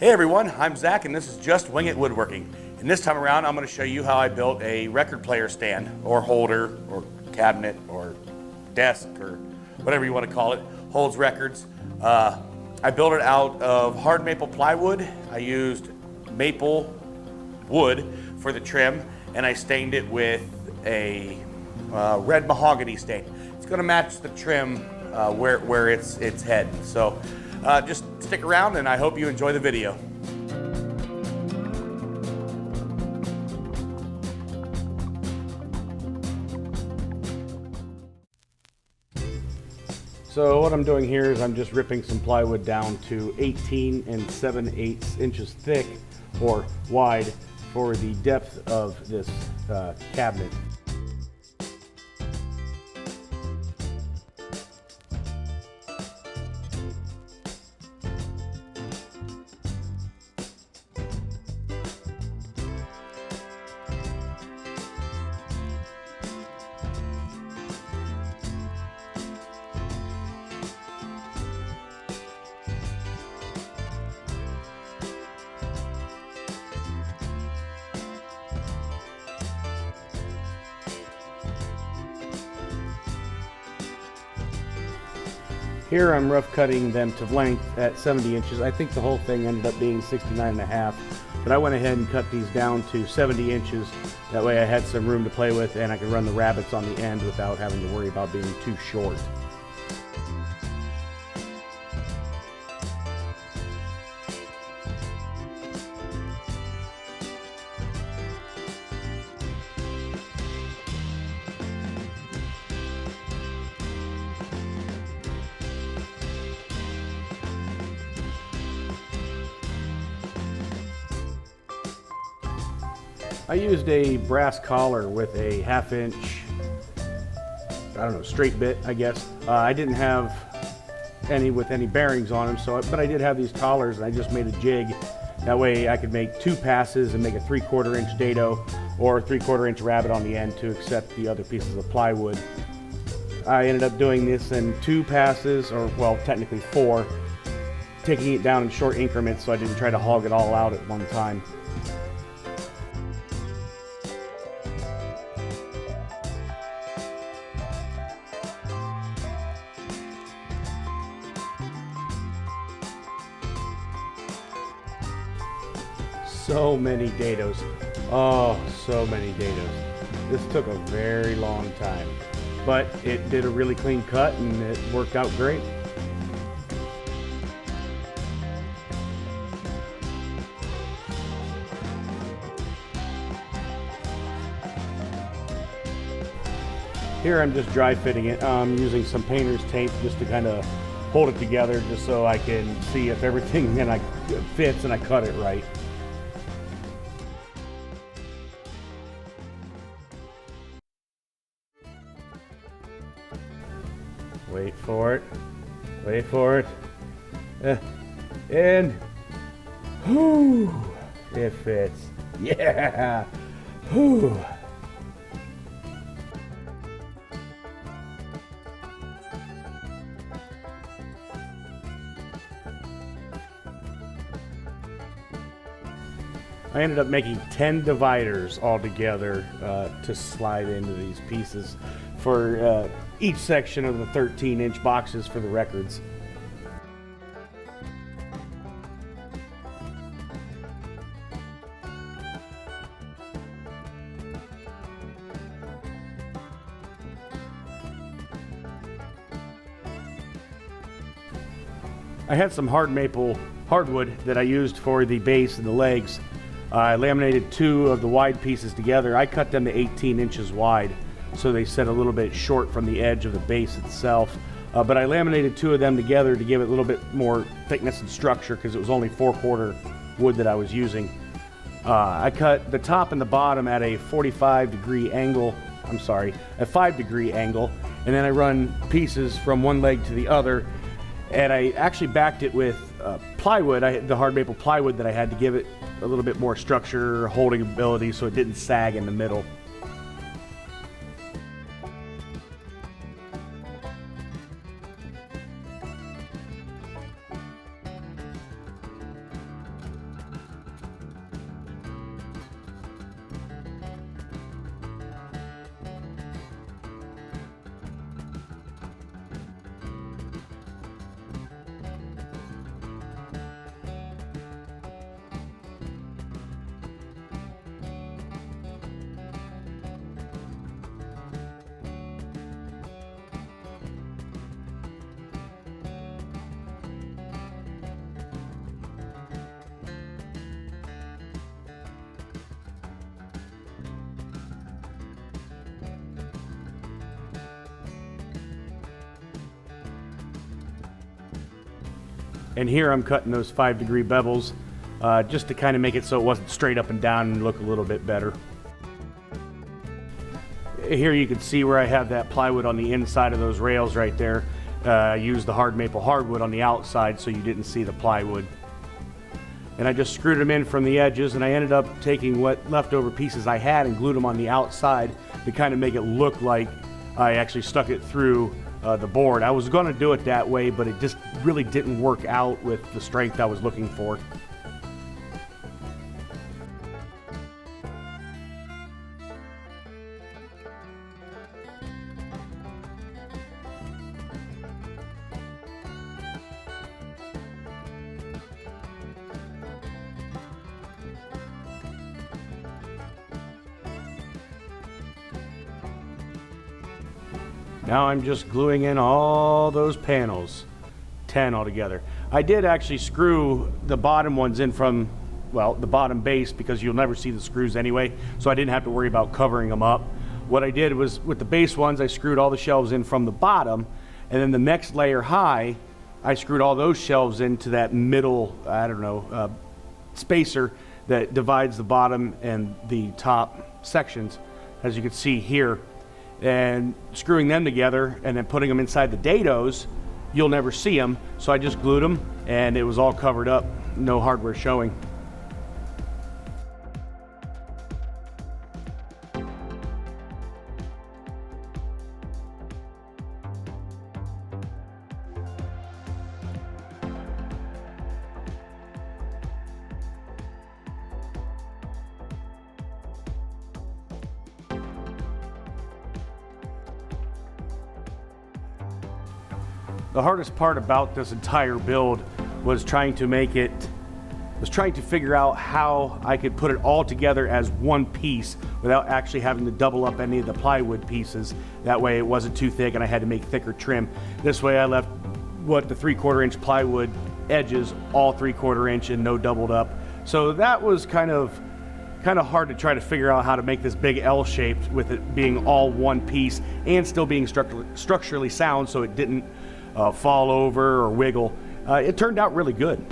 Hey everyone, I'm Zach and this is Just Wing It Woodworking. And this time around I'm going to show you how I built a record player stand or holder or cabinet or desk or whatever you want to call it, holds records. I built it out of hard maple plywood. I used maple wood for the trim and I stained it with a red mahogany stain. It's going to match the trim where it's heading. So just stick around and I hope you enjoy the video. So what I'm doing here is I'm just ripping some plywood down to 18 7/8 inches thick or wide for the depth of this cabinet. Here I'm rough cutting them to length at 70 inches. I think the whole thing ended up being 69.5, but I went ahead and cut these down to 70 inches. That way I had some room to play with and I could run the rabbets on the end without having to worry about being too short. I used a brass collar with a 1/2 inch, I don't know, straight bit, I guess. I didn't have any with any bearings on them, but I did have these collars and I just made a jig. That way I could make 2 passes and make a 3/4 inch dado or 3/4 inch rabbet on the end to accept the other pieces of plywood. I ended up doing this in 2 passes, or well, technically 4, taking it down in short increments so I didn't try to hog it all out at one time. So many dados. Oh, so many dados. This took a very long time, but it did a really clean cut and it worked out great. Here I'm just dry fitting it. I'm using some painter's tape just to kind of hold it together, just so I can see if everything fits and I cut it right. Wait for it. Wait for it. And whoo, it fits. Yeah. Whoo. I ended up making 10 dividers altogether to slide into these pieces for each section of the 13-inch boxes for the records. I had some hard maple hardwood that I used for the base and the legs. I laminated 2 of the wide pieces together. I cut them to 18 inches wide, so they set a little bit short from the edge of the base itself. But I laminated 2 of them together to give it a little bit more thickness and structure because it was only 4/4 wood that I was using. I cut the top and the bottom at a 45-degree angle, a 5-degree angle, and then I run pieces from one leg to the other. And I actually backed it with plywood, the hard maple plywood that I had to give it a little bit more structure, holding ability, so it didn't sag in the middle. And here I'm cutting those 5-degree bevels just to kind of make it so it wasn't straight up and down and look a little bit better. Here you can see where I have that plywood on the inside of those rails right there. I used the hard maple hardwood on the outside so you didn't see the plywood. And I just screwed them in from the edges, and I ended up taking what leftover pieces I had and glued them on the outside to kind of make it look like I actually stuck it through the board. I was going to do it that way, but it just really didn't work out with the strength I was looking for. Now I'm just gluing in all those panels, 10 altogether. I did actually screw the bottom ones in from, well, the bottom base, because you'll never see the screws anyway, so I didn't have to worry about covering them up. What I did was, with the base ones, I screwed all the shelves in from the bottom, and then the next layer high, I screwed all those shelves into that middle, I don't know, spacer that divides the bottom and the top sections, as you can see here. And screwing them together and then putting them inside the dados, you'll never see them. So I just glued them and it was all covered up, no hardware showing. The hardest part about this entire build was trying to figure out how I could put it all together as one piece without actually having to double up any of the plywood pieces. That way it wasn't too thick and I had to make thicker trim. This way I left the 3/4 inch plywood edges all 3/4 inch and no doubled up. So that was kind of hard to try to figure out how to make this big L shape with it being all one piece and still being structurally sound so it didn't fall over or wiggle. It turned out really good.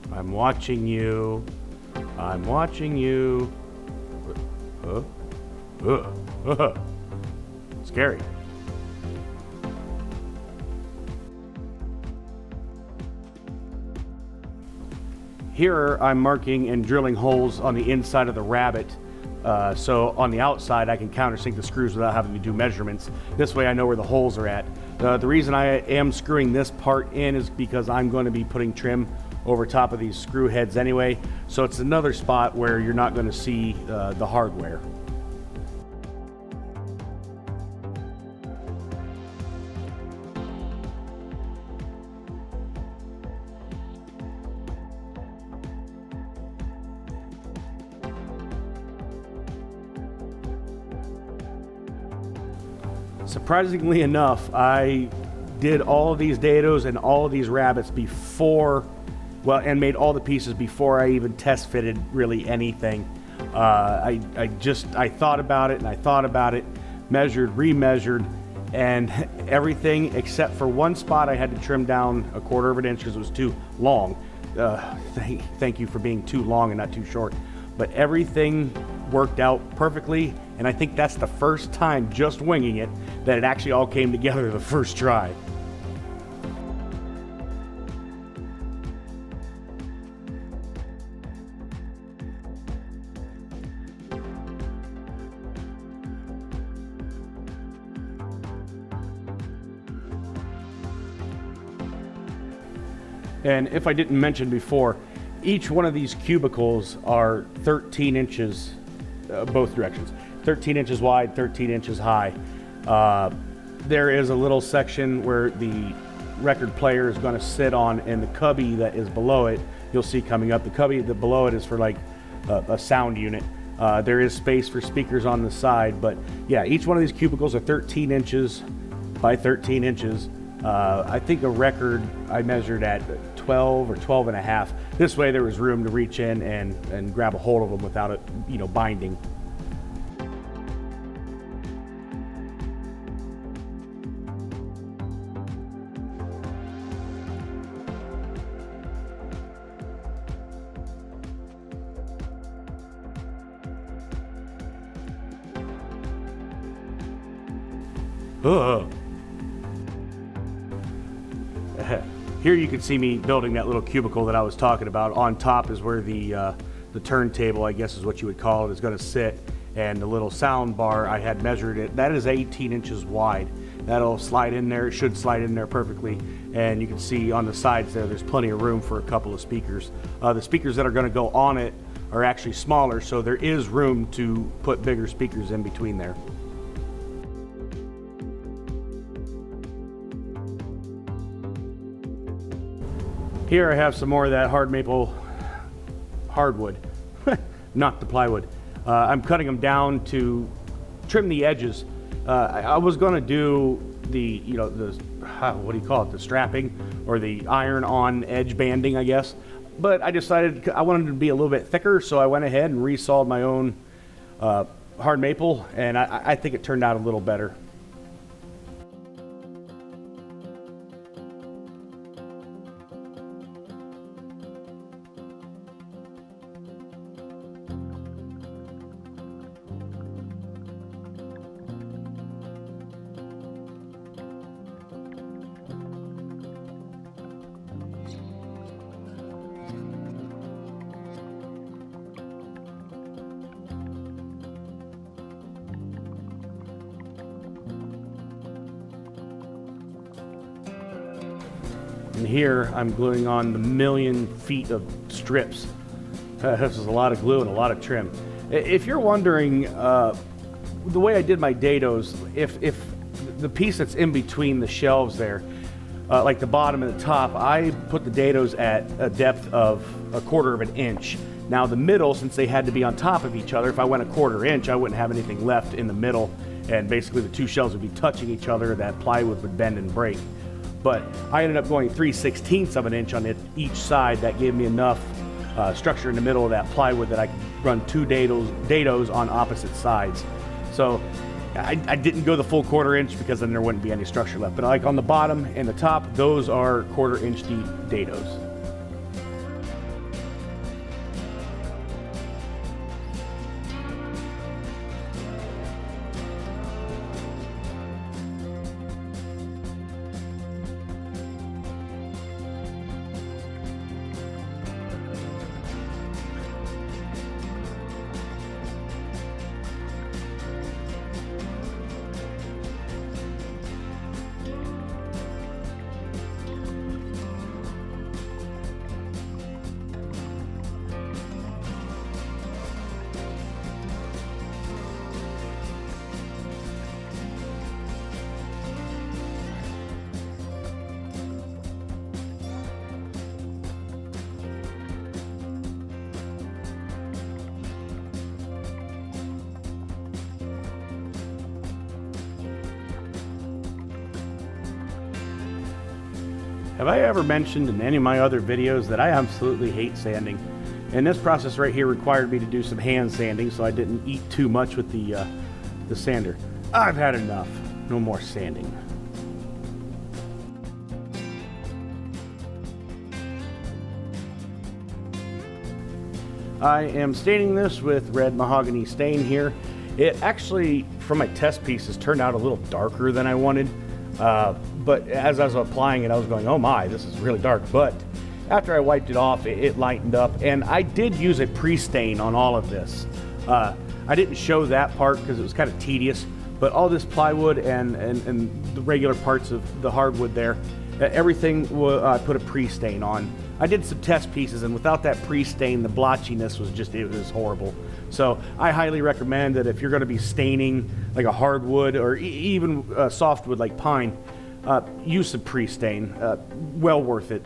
I'm watching you. I'm watching you. Scary. Here I'm marking and drilling holes on the inside of the rabbet. So on the outside I can countersink the screws without having to do measurements. This way I know where the holes are at. The reason I am screwing this part in is because I'm going to be putting trim over top of these screw heads anyway, so it's another spot where you're not going to see the hardware. Surprisingly enough, I did all of these dados and all of these rabbets before, well, and made all the pieces before I even test fitted really anything. I thought about it and I thought about it, measured, remeasured, and everything except for one spot I had to trim down 1/4 of an inch because it was too long. Thank you for being too long and not too short. But everything worked out perfectly, and I think that's the first time, just winging it, that it actually all came together the first try. And if I didn't mention before, each one of these cubicles are 13 inches, both directions. 13 inches wide, 13 inches high. There is a little section where the record player is going to sit on, and the cubby that is below it, you'll see coming up. The cubby that below it is for like a sound unit. There is space for speakers on the side, but yeah, each one of these cubicles are 13 inches by 13 inches. I think a record I measured at 12 or 12 and a half. This way there was room to reach in and grab a hold of them without it, binding. Here you can see me building that little cubicle that I was talking about. On top is where the turntable, I guess is what you would call it, is going to sit, and the little sound bar, I had measured it. That is 18 inches wide. That'll slide in there. It should slide in there perfectly, and you can see on the sides there's plenty of room for a couple of speakers. The speakers that are going to go on it are actually smaller, so there is room to put bigger speakers in between there. Here I have some more of that hard maple hardwood, not the plywood. I'm cutting them down to trim the edges. I was going to do the, what do you call it, the strapping or the iron-on edge banding, I guess. But I decided I wanted it to be a little bit thicker, so I went ahead and resawed my own hard maple, and I think it turned out a little better. And here I'm gluing on the 1,000,000 feet of strips. This is a lot of glue and a lot of trim. If you're wondering, the way I did my dados, if the piece that's in between the shelves there, like the bottom and the top, I put the dados at a depth of 1/4 of an inch. Now the middle, since they had to be on top of each other, if I went 1/4 inch, I wouldn't have anything left in the middle, and basically the two shelves would be touching each other. That plywood would bend and break. But I ended up going 3/16 of an inch on each side. That gave me enough structure in the middle of that plywood that I could run two dados on opposite sides. So I didn't go the full 1/4 inch because then there wouldn't be any structure left. But like on the bottom and the top, those are 1/4 inch deep dados. Have I ever mentioned in any of my other videos that I absolutely hate sanding? And this process right here required me to do some hand sanding, so I didn't eat too much with the sander. I've had enough. No more sanding. I am staining this with red mahogany stain here. It actually, from my test pieces, turned out a little darker than I wanted. But as I was applying it, I was going, oh my, this is really dark. But after I wiped it off, it lightened up. And I did use a pre-stain on all of this. I didn't show that part because it was kind of tedious. But all this plywood and the regular parts of the hardwood there, Everything I put a pre-stain on. I did some test pieces, and without that pre-stain, the blotchiness was just, it was horrible. So I highly recommend that if you're going to be staining like a hardwood or even softwood like pine, use some pre-stain. Well worth it.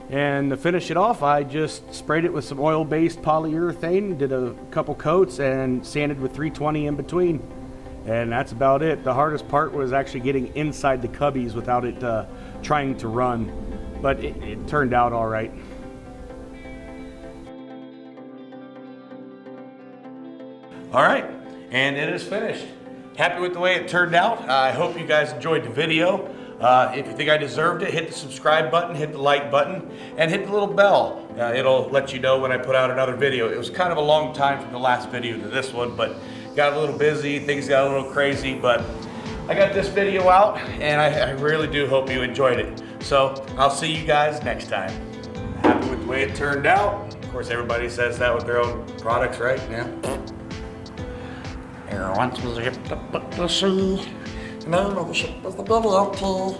And to finish it off, I just sprayed it with some oil-based polyurethane, did a couple coats, and sanded with 320 in between. And that's about it. The hardest part was actually getting inside the cubbies without it trying to run. But it turned out all right. All right, and it is finished. Happy with the way it turned out. I hope you guys enjoyed the video. If you think I deserved it, hit the subscribe button, hit the like button, and hit the little bell. It'll let you know when I put out another video. It was kind of a long time from the last video to this one, but got a little busy, things got a little crazy, but I got this video out, and I really do hope you enjoyed it. So I'll see you guys next time. Happy with the way it turned out. Of course, everybody says that with their own products, right? Yeah. There once was a ship that put to sea. The name of the ship was the Woodworking.